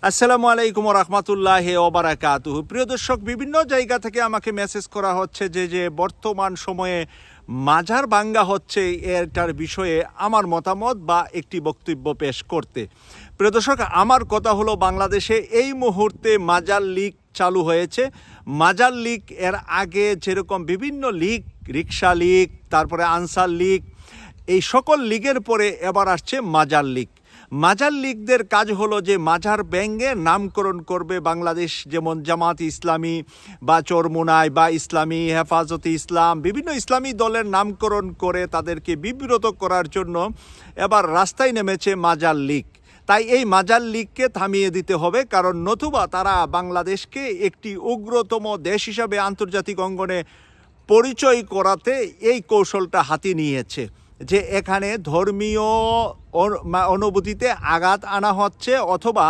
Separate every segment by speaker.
Speaker 1: আসসালামু আলাইকুম রহমতুল্লাহ ওবারাকাতুহু। প্রিয় দর্শক, বিভিন্ন জায়গা থেকে আমাকে মেসেজ করা হচ্ছে যে বর্তমান সময়ে মাজার ভাঙ্গা হচ্ছে, এটার বিষয়ে আমার মতামত বা একটি বক্তব্য পেশ করতে। প্রিয় দর্শক, আমার কথা হলো, বাংলাদেশে এই মুহূর্তে মাজার লীগ চালু হয়েছে। মাজার লীগ এর আগে যেরকম বিভিন্ন লীগ, রিক্সা লীগ, তারপরে আনসার লীগ, এই সকল লীগের পরে এবার আসছে মাজার লীগ। মাজার লীগদের কাজ হলো যে মাজার ব্যঙ্গে নামকরণ করবে বাংলাদেশ, যেমন জামাত ইসলামী বা চরমুনাই বা ইসলামী হেফাজতে ইসলাম, বিভিন্ন ইসলামী দলের নামকরণ করে তাদেরকে বিব্রত করার জন্য এবার রাস্তায় নেমেছে মাজার লীগ। তাই এই মাজার লীগকে থামিয়ে দিতে হবে, কারণ নতুবা তারা বাংলাদেশকে একটি উগ্রতম দেশ হিসাবে আন্তর্জাতিক অঙ্গনে পরিচয় করাতে এই কৌশলটা হাতে নিয়েছে, যে এখানে ধর্মীয় অনুভূতিতে আঘাত আনা হচ্ছে, অথবা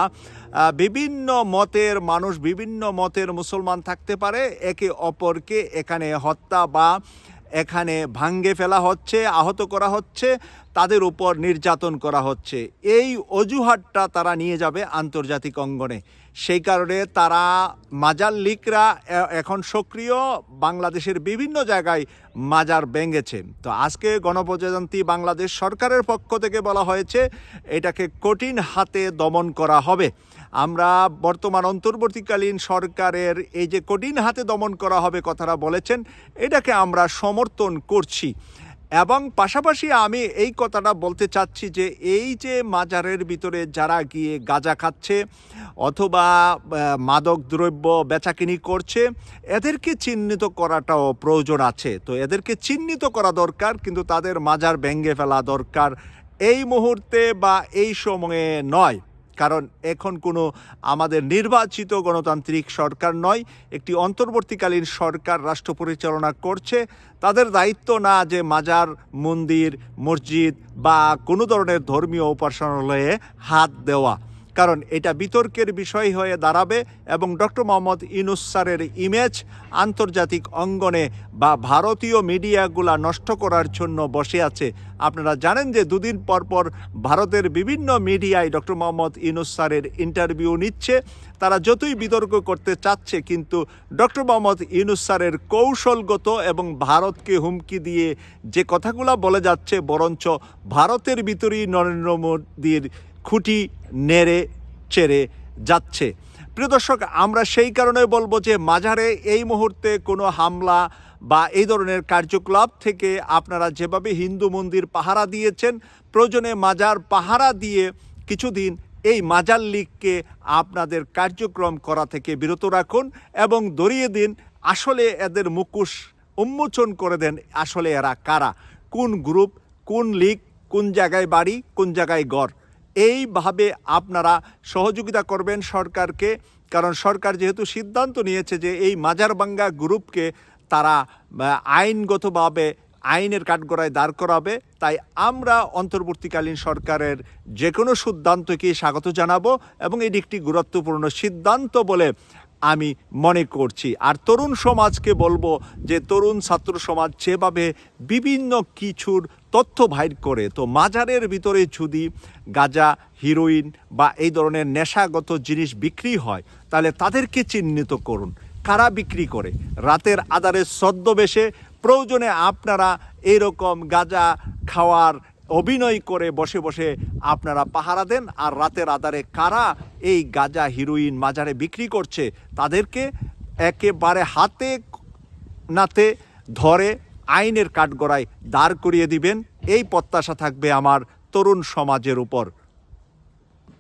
Speaker 1: বিভিন্ন মতের মানুষ, বিভিন্ন মতের মুসলমান থাকতে পারে, একে অপরকে এখানে হত্যা বা এখানে ভাঙ্গে ফেলা হচ্ছে, আহত করা হচ্ছে, তাদের উপর নির্যাতন করা হচ্ছে। এই অজুহাতটা তারা নিয়ে যাবে আন্তর্জাতিক অঙ্গনে। সেই কারণে তারা মাজার লীগরা এখন সক্রিয়, বাংলাদেশের বিভিন্ন জায়গায় মাজার ভেঙেছে। তো আজকে গণপ্রজাতন্ত্রী বাংলাদেশ সরকারের পক্ষ থেকে বলা হয়েছে এটাকে কঠিন হাতে দমন করা হবে। আমরা বর্তমান অন্তর্বর্তীকালীন সরকারের এই যে কঠিন হাতে দমন করা হবে কথাটা বলেছেন, এটাকে আমরা সমর্থন করছি। এবং পাশাপাশি আমি এই কথাটা বলতে চাচ্ছি যে এই যে মাজারের ভিতরে যারা গিয়ে গাঁজা খাচ্ছে অথবা মাদক দ্রব্য বেচাকিনি করছে, এদেরকে চিহ্নিত করাটাও প্রয়োজন আছে। তো এদেরকে চিহ্নিত করা দরকার, কিন্তু তাদের মাজার ভেঙে ফেলা দরকার এই মুহূর্তে বা এই সময়ে নয়। কারণ এখন কোনো আমাদের নির্বাচিত গণতান্ত্রিক সরকার নয়, একটি অন্তর্বর্তীকালীন সরকার রাষ্ট্র পরিচালনা করছে। তাদের দায়িত্ব না যে মাজার, মন্দির, মসজিদ বা কোনো ধরনের ধর্মীয় উপাসনালয়ে হাত দেওয়া, কারণ এটা বিতর্কের বিষয় হয়ে দাঁড়াবে এবং ডক্টর মোহাম্মদ ইউনূস স্যারের ইমেজ আন্তর্জাতিক অঙ্গনে বা ভারতীয় মিডিয়াগুলা নষ্ট করার জন্য বসে আছে। আপনারা জানেন যে দুদিন পর পর ভারতের বিভিন্ন মিডিয়ায় ডক্টর মোহাম্মদ ইউনূস স্যারের ইন্টারভিউ নিচ্ছে। তারা যতই বিতর্ক করতে চাচ্ছে, কিন্তু ডক্টর মোহাম্মদ ইউনূস স্যারের কৌশলগত এবং ভারতকে হুমকি দিয়ে যে কথাগুলো বলে যাচ্ছে, বরঞ্চ ভারতের ভিতরেই নরেন্দ্র মোদীর খুঁটি নেড়ে চেড়ে যাচ্ছে। প্রিয় দর্শক, আমরা সেই কারণে বলবো যে মাজারে এই মুহূর্তে কোনো হামলা বা এই ধরনের কার্যকলাপ থেকে আপনারা যেভাবে হিন্দু মন্দির পাহারা দিয়েছেন, প্রয়োজনে মাজার পাহারা দিয়ে কিছুদিন এই মাজার লীগকে আপনাদের কার্যক্রম করা থেকে বিরত রাখুন এবং ধরিয়ে দিন, আসলে এদের মুখোশ উন্মোচন করে দেন, আসলে এরা কারা, কোন গ্রুপ, কোন লীগ, কোন জায়গায় বাড়ি, কোন জায়গায় ঘর। এইভাবে আপনারা সহযোগিতা করবেন সরকারকে, কারণ সরকার যেহেতু সিদ্ধান্ত নিয়েছে যে এই মাজার ভাঙ্গা গ্রুপকে তারা আইনগতভাবে আইনের কাঠগড়ায় দাঁড় করাবে। তাই আমরা অন্তর্বর্তীকালীন সরকারের যে কোনো সিদ্ধান্তকে স্বাগত জানাবো এবং এটি একটি গুরুত্বপূর্ণ সিদ্ধান্ত বলে আমি মনে করছি। আর তরুণ সমাজকে বলবো যে তরুণ ছাত্র সমাজ যেভাবে বিভিন্ন কিছুর তথ্য বাইর করে, তো মাজারের ভিতরে যদি গাঁজা, হিরোইন বা এই ধরনের নেশাগত জিনিস বিক্রি হয়, তাহলে তাদেরকে চিহ্নিত করুন কারা বিক্রি করে। রাতের আধারে ছদ্মবেশে প্রয়োজনে আপনারা এরকম গাঁজা খাওয়ার অভিনয় করে বসে বসে আপনারা পাহারা দেন, আর রাতের আধারে কারা এই গাঁজা, হিরোইন মাজারে বিক্রি করছে তাদেরকে একেবারে হাতে নাতে ধরে আইনের কাঠগড়ায় দাঁড় করিয়ে দিবেন। এই প্রত্যাশা থাকবে আমার তরুণ সমাজের উপর।